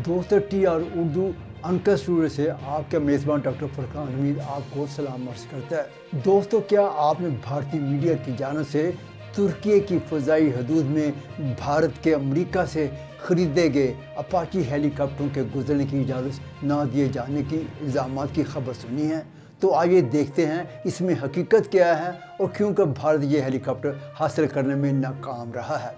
दोस्तों TR Urdu uncut studio से आपका मेज़बान डॉक्टर फरकान हमीद आपको सलाम अर्ज़ करता है। दोस्तों, क्या आपने भारतीय मीडिया की जानिब से तुर्की की फ़ज़ाई हदूद में भारत के अमेरिका से ख़रीदे गए अपाची हेलीकॉप्टरों के गुजरने की इजाज़त ना दिए जाने की इल्ज़ामात की खबर सुनी है? तो आइए देखते हैं इसमें हकीकत क्या है और क्यों कर भारत ये हेलीकॉप्टर हासिल करने में नाकाम रहा है।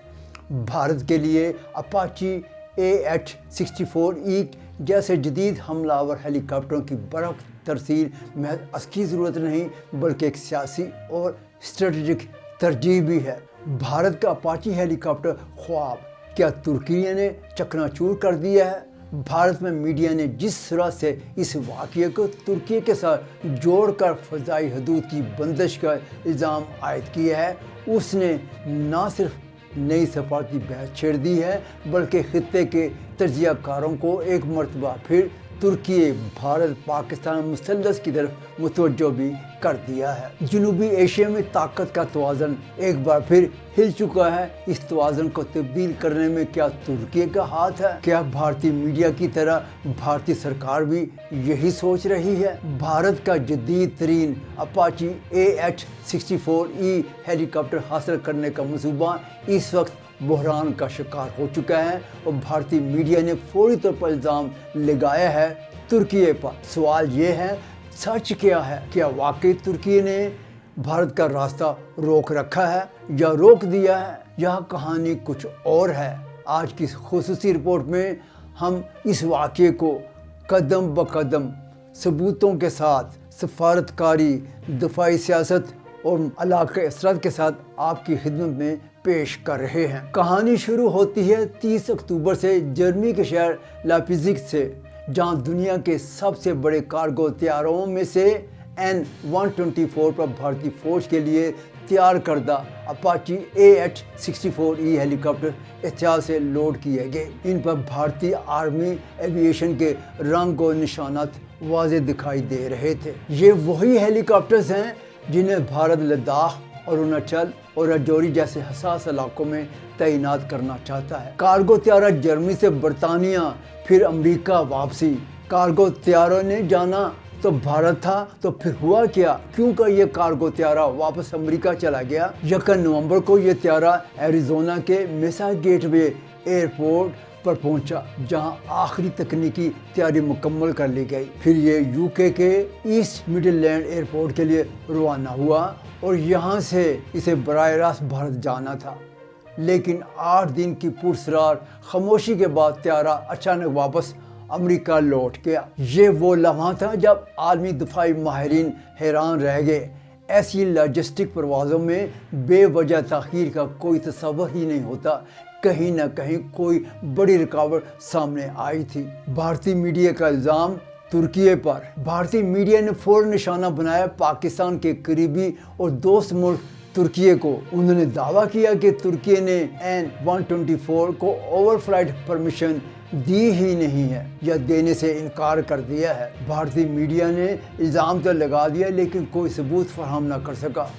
भारत के लिए अपाची AH-64E जैसे जदीद हमलावर हेलीकॉप्टरों की बर्फ़ तरसील महज असकी ज़रूरत नहीं बल्कि एक सियासी और स्ट्रेटजिक तरजीह भी है। भारत का अपाची हेलीकॉप्टर ख्वाब क्या तुर्की ने चकनाचूर कर दिया है? भारत में मीडिया ने जिस तरह से इस वाक़ये को तुर्की के साथ जोड़कर फ़ज़ाई हदूद की बंदिश का इल्ज़ाम आयद किया है, उसने न सिर्फ नई सफारती बहस छेड़ दी है बल्कि खित्ते के तजिया कारों को एक मरतबा फिर तुर्की भारत पाकिस्तान मुसल्लस की तरफ मुतवज्जो भी कर दिया है। जनूबी एशिया में ताकत का तवाज़न एक बार फिर हिल चुका है। इस तवाज़न को तब्दील करने में क्या तुर्की का हाथ है? क्या भारतीय मीडिया की तरह भारतीय सरकार भी यही सोच रही है? भारत का जदीद तरीन अपाची AH-64E हेलीकॉप्टर हासिल करने का मंसूबा इस वक्त बहरान का शिकार हो चुका है और भारतीय मीडिया ने फौरी तौर पर इल्ज़ाम लगाया है तुर्की पर। सवाल ये है, सच क्या है? क्या वाकई तुर्की ने भारत का रास्ता रोक रखा है या रोक दिया है? यह कहानी कुछ और है। आज की खुसूसी रिपोर्ट में हम इस वाक़ये को कदम ब कदम सबूतों के साथ सफारतकारी, दफाई सियासत और इलाक़ाई असरात के साथ आपकी खिदमत में पेश कर रहे हैं। कहानी शुरू होती है 30 अक्टूबर से जर्मनी के शहर लाइप्ज़िग से, जहां दुनिया के सबसे बड़े कार्गो तैयारों में से N-124 पर भारतीय फ़ौज के लिए तैयार करदा अपाची AH-64E हेलीकॉप्टर एहतियात से लोड किए गए। इन पर भारतीय आर्मी एविएशन के रंग और निशानात वाज़े दिखाई दे रहे थे। ये वही हेलीकॉप्टर्स हैं जिन्हें भारत लद्दाख, अरुणाचल और राजौरी जैसे हसास इलाकों में तैनात करना चाहता है। कार्गो तैयारा जर्मनी से बरतानिया फिर अमेरिका वापसी। कार्गो तैयारों ने जाना तो भारत था, तो फिर हुआ क्या? क्यों का ये कार्गो तैयारा वापस अमेरिका चला गया? 1 नवंबर को ये तैयारा एरिज़ोना के मेसा गेटवे एयरपोर्ट पर पहुंचा, जहां आखिरी तकनीकी तैयारी मुकम्मल कर ली गई। फिर ये यूके के ईस्ट मिडलैंड एयरपोर्ट के लिए रवाना हुआ और यहां से इसे बराह रास्त भारत जाना था। लेकिन 8 दिन की पुरसरार खामोशी के बाद तैयारा अचानक वापस अमेरिका लौट गया। ये वो लम्हा था जब आलमी दफाई माहिरीन हैरान रह गए। ऐसी लॉजिस्टिक परवाज़ों में बेवजह ताख़ीर का कोई तसव्वुर ही नहीं होता। कहीं ना कहीं कोई बड़ी रुकावट सामने आई थी। भारतीय मीडिया का इल्ज़ाम तुर्की पर। भारतीय मीडिया ने फ़ौरन निशाना बनाया पाकिस्तान के करीबी और दोस्त मुल्क तुर्की को। उन्होंने दावा किया कि तुर्की ने N-124 को ओवरफ्लाइट परमिशन दी ही नहीं है या देने से इनकार कर दिया है। भारतीय मीडिया ने इल्ज़ाम तो लगा दिया लेकिन कोई सबूत फराहम न कर सका।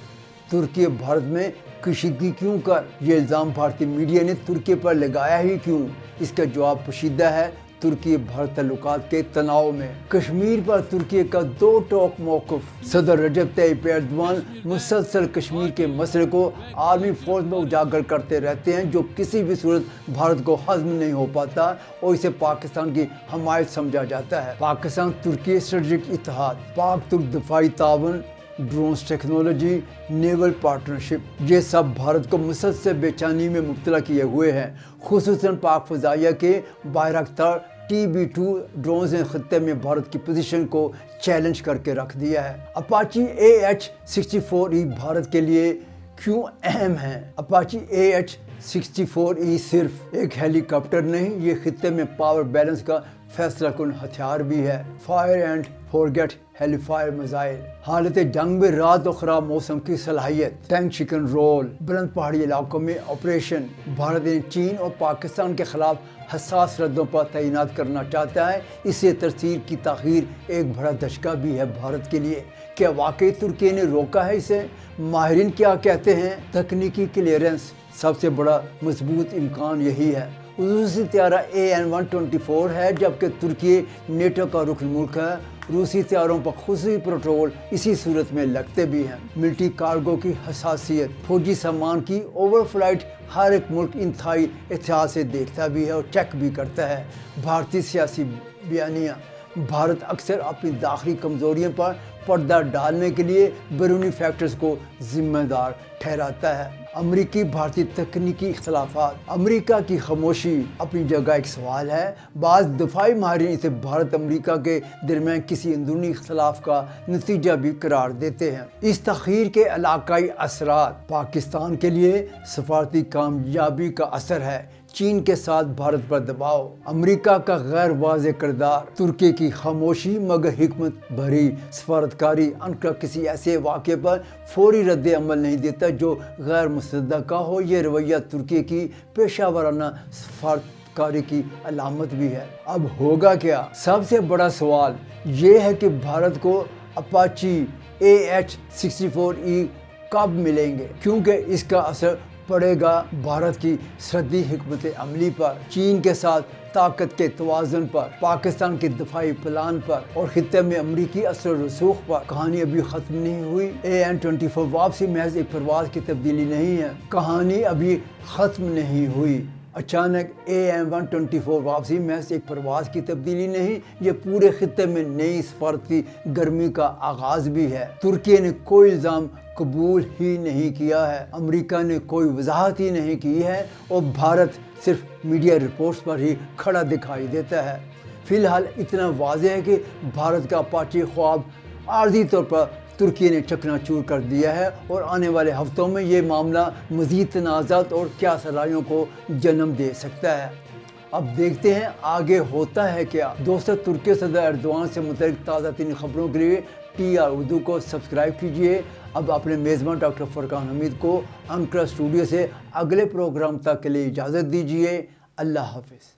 तुर्की भारत में कशीदगी क्यों कर? ये इल्ज़ाम भारतीय मीडिया ने तुर्की पर लगाया ही क्यों? इसका जवाब पोशीदा है तुर्की भारत ताल्लुकात के तनाव में। कश्मीर पर तुर्की का दो टोक मौक़िफ़। सदर रजब तय्यिप एर्दोग़ान मुसलसल कश्मीर के मसले को आर्मी फ़ौज में उजागर करते रहते हैं, जो किसी भी सूरत भारत को हज़म नहीं हो पाता और इसे पाकिस्तान की हमायत समझा जाता है। पाकिस्तान तुर्की स्ट्रेटजिक इत्तेहाद, पाक तुर्क दफाई ताउन, ड्रोन्स टेक्नोलॉजी, नेवल पार्टनरशिप, ये सब भारत को मुसलसल बेचैनी में मुब्तला किए हुए हैं। खुसूसन पाक फ़ज़ाइया के बायरख्तार TB2 ड्रोन्स ने खत्ते में भारत की पोजीशन को चैलेंज करके रख दिया है। अपाची AH-64E भारत के लिए क्यों अहम है? अपाची AH-64E सिर्फ एक हेलीकॉप्टर नहीं, ये खित्ते में पावर बैलेंस का फैसला कुन हथियार भी है। फायर एंड फॉरगेट हेलीफायर मिसाइल, हालत जंग में रात और ख़राब मौसम की सलाहियत, टैंक शिकन रोल, बुलंद पहाड़ी इलाकों में ऑपरेशन। भारत ने चीन और पाकिस्तान के खिलाफ हसास रद्दों पर तैनात करना चाहता है। इससे तरसील की ताख़ीर एक बड़ा धचका भी है भारत के लिए। क्या वाकई तुर्की ने रोका है इसे? माहिरीन क्या कहते हैं? तकनीकी क्लियरेंस सबसे बड़ा मजबूत इम्कान यही है। रूसी طیارہ AN-124 ہے، جبکہ ترکی نیٹو کا رکن ملک ہے۔ روسی طیاروں پر خصوصی پروٹوکول اسی صورت میں لگتے بھی ہیں۔ ملٹری کارگو کی حساسیت، فوجی سامان کی اوور فلائٹ ہر ایک ملک انتہائی احتیاط سے دیکھتا بھی ہے اور چیک بھی کرتا ہے۔ بھارتی سیاسی بیانیہ، بھارت اکثر اپنی داخلی کمزوریوں پر پردہ ڈالنے کے لیے بیرونی فیکٹرز کو ذمہ دار ٹھہراتا ہے۔ امریکی بھارتی تکنیکی اختلافات، امریکہ کی خاموشی اپنی جگہ ایک سوال ہے۔ بعض دفاعی ماہرین اسے بھارت امریکہ کے درمیان کسی اندرونی اختلاف کا نتیجہ بھی قرار دیتے ہیں۔ اس تاخیر کے علاقائی اثرات، پاکستان کے لیے سفارتی کامیابی کا اثر ہے۔ چین کے ساتھ بھارت پر دباؤ، امریکہ کا غیر واضح کردار، ترکی کی خاموشی مگر حکمت بھری سفارتکاری۔ انقرہ کسی ایسے واقعے پر فوری رد عمل نہیں دیتا جو غیر مصدقہ ہو۔ یہ رویہ ترکی کی پیشہ ورانہ سفارتکاری کی علامت بھی ہے۔ اب ہوگا کیا؟ سب سے بڑا سوال یہ ہے کہ بھارت کو اپاچی AH-64E کب ملیں گے، کیونکہ اس کا اثر پڑے گا بھارت کی سرحدی حکمت عملی پر، چین کے ساتھ طاقت کے توازن پر، پاکستان کے دفاعی پلان پر اور خطے میں امریکی اثر و رسوخ پر۔ کہانی ابھی ختم نہیں ہوئی۔ AN-24 واپسی محض ایک پرواز کی تبدیلی نہیں ہے۔ کہانی ابھی ختم نہیں ہوئی۔ اچانک AN-124 واپسی محض ایک پرواز کی تبدیلی نہیں، یہ پورے خطے میں نئی سفارتی گرمی کا آغاز بھی ہے۔ ترکی نے کوئی الزام قبول ہی نہیں کیا ہے، امریکہ نے کوئی وضاحت ہی نہیں کی ہے اور بھارت صرف میڈیا رپورٹس پر ہی کھڑا دکھائی دیتا ہے۔ فی الحال اتنا واضح ہے کہ بھارت کا اپاچی خواب عارضی طور پر ترکی نے چکنا چور کر دیا ہے اور آنے والے ہفتوں میں یہ معاملہ مزید تنازعات اور کیا سرائیوں کو جنم دے سکتا ہے۔ اب دیکھتے ہیں آگے ہوتا ہے کیا۔ دوستو، ترکی صدر ایردوان سے متعلق تازہ ترین خبروں کے لیے TR اردو کو سبسکرائب کیجیے۔ اب اپنے میزبان ڈاکٹر فرقان حمید کو انقرہ اسٹوڈیو سے اگلے پروگرام تک کے لیے اجازت دیجیے۔ اللہ حافظ۔